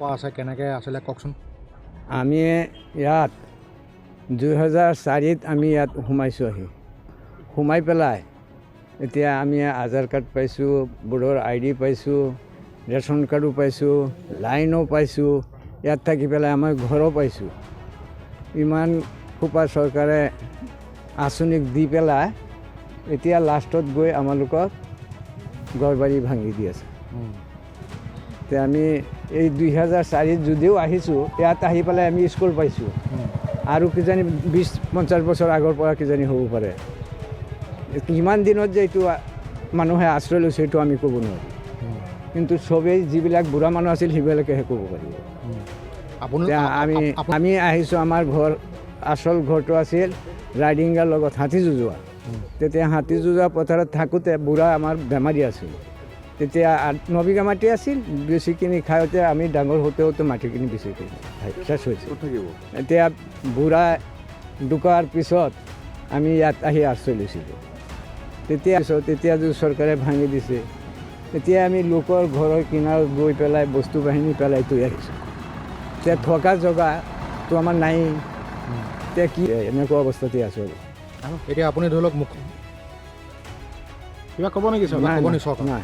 পৰা আছে কেনেকৈ আছিলে কওকচোন। আমি ইয়াত 2004ত আমি ইয়াত সোমাইছোঁ সোমাই পেলাই এতিয়া আমি আধাৰ কাৰ্ড পাইছোঁ, ভোটাৰ ID পাইছোঁ, ৰেচন কাৰ্ডো পাইছোঁ, লাইনো পাইছোঁ, ইয়াত থাকি পেলাই আমাৰ ঘৰো পাইছোঁ। ইমান সোপা চৰকাৰে আঁচনি দি পেলাই এতিয়া লাষ্টত গৈ আমালোকক ঘৰবাৰী ভাঙি দি আছে। এতিয়া আমি এই 2004ত যদিও আহিছোঁ, ইয়াত আহি পেলাই আমি স্কুল পাইছোঁ আৰু কিজানি 20-50 বছৰ আগৰ পৰা কিজানি হ'ব পাৰে। কিমান দিনত যে এইটো মানুহে আশ্ৰয় লৈছে সেইটো আমি ক'ব নোৱাৰোঁ, কিন্তু চবেই যিবিলাক বুঢ়া মানুহ আছিল সেইবিলাকেহে ক'ব পাৰিব। আমি আহিছোঁ, আমাৰ ঘৰ আচল ঘৰটো আছিল ৰাইডিঙৰ লগত হাতী যুঁজোৱা। তেতিয়া হাতী যুঁজোৱা পথাৰত থাকোঁতে বুঢ়া আমাৰ বেমাৰী আছিল। তেতিয়া 9 বিঘা মাটি আছিল, বেছিখিনি খাওঁতে আমি ডাঙৰ হওঁতে মাটিখিনি বেছি চেচ হৈছিল। এতিয়া বুঢ়া ঢুকোৱাৰ পিছত আমি ইয়াত আহি আশ্ৰয় লৈছিলোঁ। তেতিয়া চৰকাৰে ভাঙি দিছে। এতিয়া আমি লোকৰ ঘৰৰ কিনাৰত গৈ পেলাই বস্তু বাহিনী পেলাই থৈ আহিছোঁ। এতিয়া থকা জেগাটো আমাৰ নাই। এতিয়া কি এনেকুৱা অৱস্থাতে আছোঁ। এতিয়া আপুনি ধৰি লওক মোক কিবা ক'ব নেকি চৰকাৰ? ক'ব নেকি চৰকাৰ? নাই।